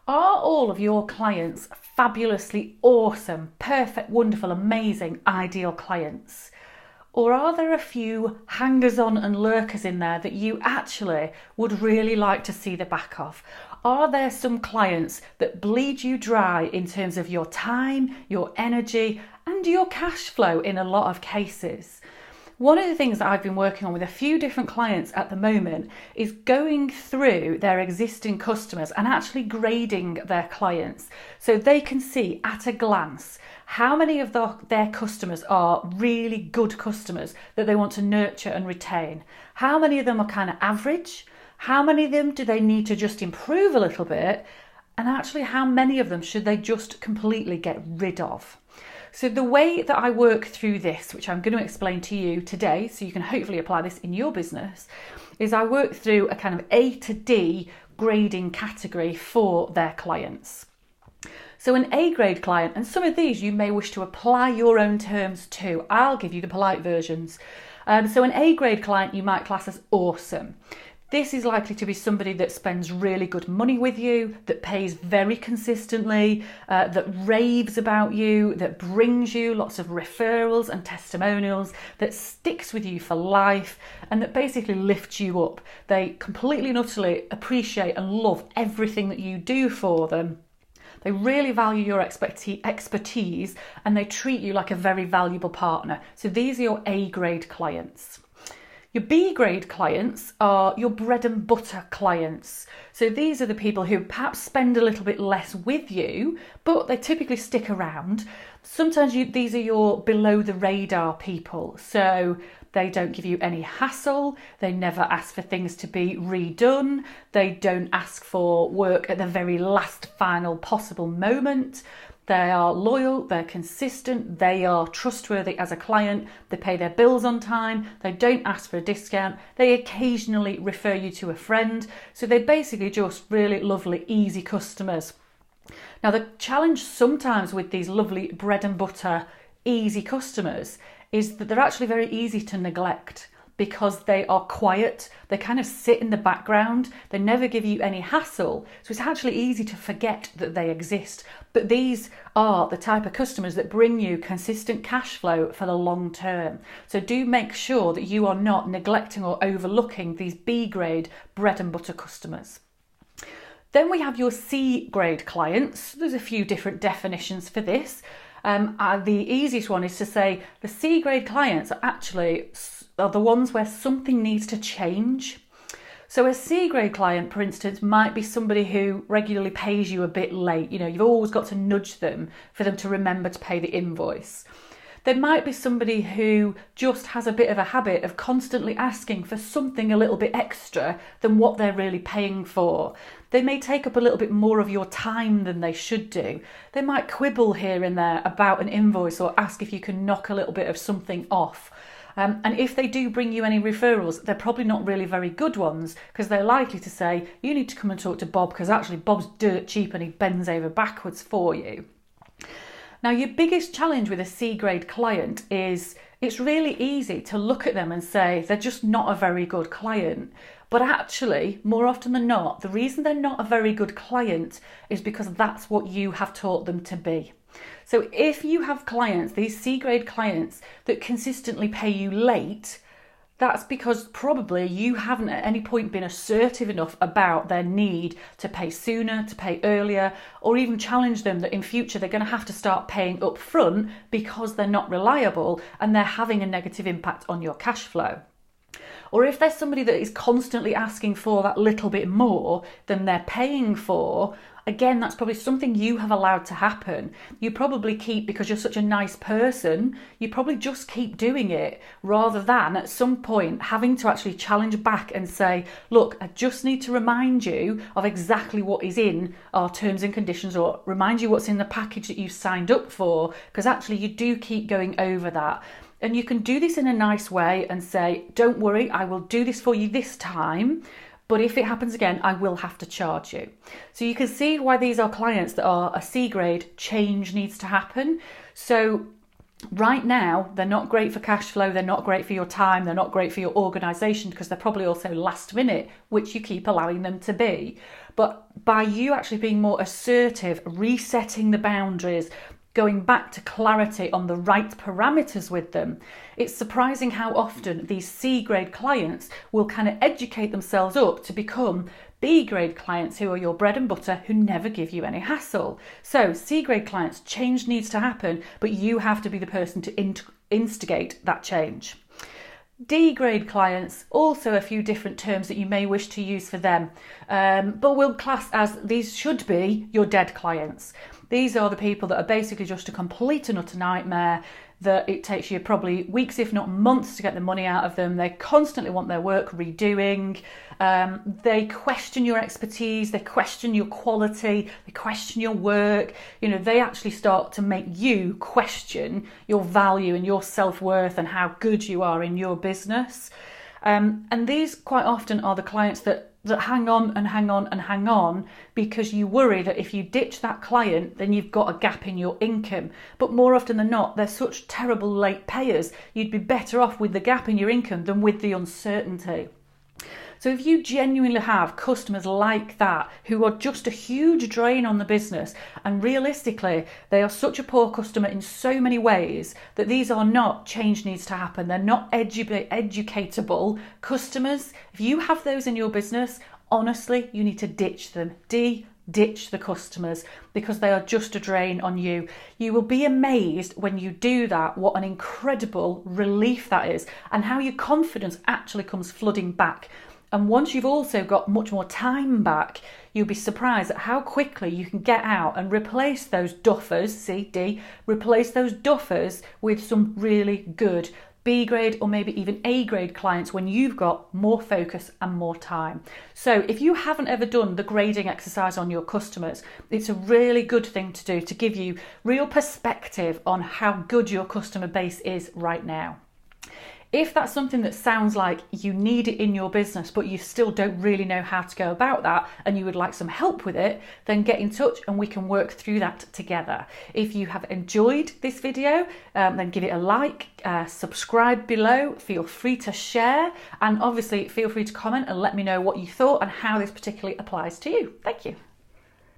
Are all of your clients fabulously awesome, perfect, wonderful, amazing, ideal clients? Or are there a few hangers-on and lurkers in there that you actually would really like to see the back of? Are there some clients that bleed you dry in terms of your time, your energy, and your cash flow in a lot of cases? One of the things that I've been working on with a few different clients at the moment is going through their existing customers and actually grading their clients so they can see at a glance how many of their customers are really good customers that they want to nurture and retain. How many of them are kind of average? How many of them do they need to just improve a little bit? And actually, how many of them should they just completely get rid of? So the way that I work through this, which I'm going to explain to you today, so you can hopefully apply this in your business, is I work through a kind of A to D grading category for their clients. So an A grade client, and some of these you may wish to apply your own terms to. I'll give you the polite versions. So an A grade client you might class as awesome. This is likely to be somebody that spends really good money with you, that pays very consistently, that raves about you, that brings you lots of referrals and testimonials, that sticks with you for life, and that basically lifts you up. They completely and utterly appreciate and love everything that you do for them. They really value your expertise and they treat you like a very valuable partner. So these are your A grade clients. Your B grade clients are your bread and butter clients. So these are the people who perhaps spend a little bit less with you, but they typically stick around. Sometimes these are your below the radar people. So they don't give you any hassle. They never ask for things to be redone. They don't ask for work at the very last final possible moment. They are loyal, they're consistent, they are trustworthy as a client, they pay their bills on time, they don't ask for a discount, they occasionally refer you to a friend. So they're basically just really lovely, easy customers. Now the challenge sometimes with these lovely bread and butter, easy customers is that they're actually very easy to neglect, because they are quiet, they kind of sit in the background, they never give you any hassle, so it's actually easy to forget that they exist. But these are the type of customers that bring you consistent cash flow for the long term. So do make sure that you are not neglecting or overlooking these B grade bread and butter customers. Then we have your C grade clients. There's a few different definitions for this. The easiest one is to say the C grade clients are the ones where something needs to change. So a C grade client, for instance, might be somebody who regularly pays you a bit late. You know, you've always got to nudge them for them to remember to pay the invoice. There might be somebody who just has a bit of a habit of constantly asking for something a little bit extra than what they're really paying for. They may take up a little bit more of your time than they should do. They might quibble here and there about an invoice or ask if you can knock a little bit of something off. And if they do bring you any referrals, they're probably not really very good ones, because they're likely to say, you need to come and talk to Bob because actually Bob's dirt cheap and he bends over backwards for you. Now, your biggest challenge with a C grade client is it's really easy to look at them and say they're just not a very good client. But actually, more often than not, the reason they're not a very good client is because that's what you have taught them to be. So if you have clients, these C grade clients that consistently pay you late, that's because probably you haven't at any point been assertive enough about their need to pay sooner, to pay earlier, or even challenge them that in future they're going to have to start paying up front because they're not reliable and they're having a negative impact on your cash flow. Or if there's somebody that is constantly asking for that little bit more than they're paying for, again, that's probably something you have allowed to happen. You probably keep, because you're such a nice person, you probably just keep doing it rather than at some point having to actually challenge back and say, look, I just need to remind you of exactly what is in our terms and conditions, or remind you what's in the package that you signed up for, because actually you do keep going over that. And you can do this in a nice way and say, don't worry, I will do this for you this time. But if it happens again, I will have to charge you. So you can see why these are clients that are a C grade. Change needs to happen. So Right now, they're not great for cash flow, they're not great for your time, they're not great for your organisation, because they're probably also last minute, which you keep allowing them to be. But by you actually being more assertive, resetting the boundaries, going back to clarity on the right parameters with them, it's surprising how often these C-grade clients will kind of educate themselves up to become B-grade clients, who are your bread and butter, who never give you any hassle. So C-grade clients, change needs to happen, but you have to be the person to instigate that change. D-grade clients, also a few different terms that you may wish to use for them, but we'll class as these should be your dead clients. These are the people that are basically just a complete and utter nightmare, that it takes you probably weeks, if not months, to get the money out of them. They constantly want their work redoing. They question your expertise, they question your quality, they question your work. You know, they actually start to make you question your value and your self-worth and how good you are in your business. And these quite often are the clients that hang on and hang on and hang on, because you worry that if you ditch that client, then you've got a gap in your income. But more often than not, they're such terrible late payers. You'd be better off with the gap in your income than with the uncertainty. So if you genuinely have customers like that, who are just a huge drain on the business, and realistically, they are such a poor customer in so many ways that these are not change needs to happen. They're not educatable customers. If you have those in your business, honestly, you need to ditch them. Ditch the customers, because they are just a drain on you. You will be amazed when you do that, what an incredible relief that is, and how your confidence actually comes flooding back. And once you've also got much more time back, you'll be surprised at how quickly you can get out and replace those duffers, replace those duffers with some really good B-grade or maybe even A-grade clients when you've got more focus and more time. So if you haven't ever done the grading exercise on your customers, it's a really good thing to do to give you real perspective on how good your customer base is right now. If that's something that sounds like you need it in your business, but you still don't really know how to go about that, and you would like some help with it, then get in touch and we can work through that together. If you have enjoyed this video, then give it a like, subscribe below, feel free to share, and obviously feel free to comment and let me know what you thought and how this particularly applies to you. Thank you.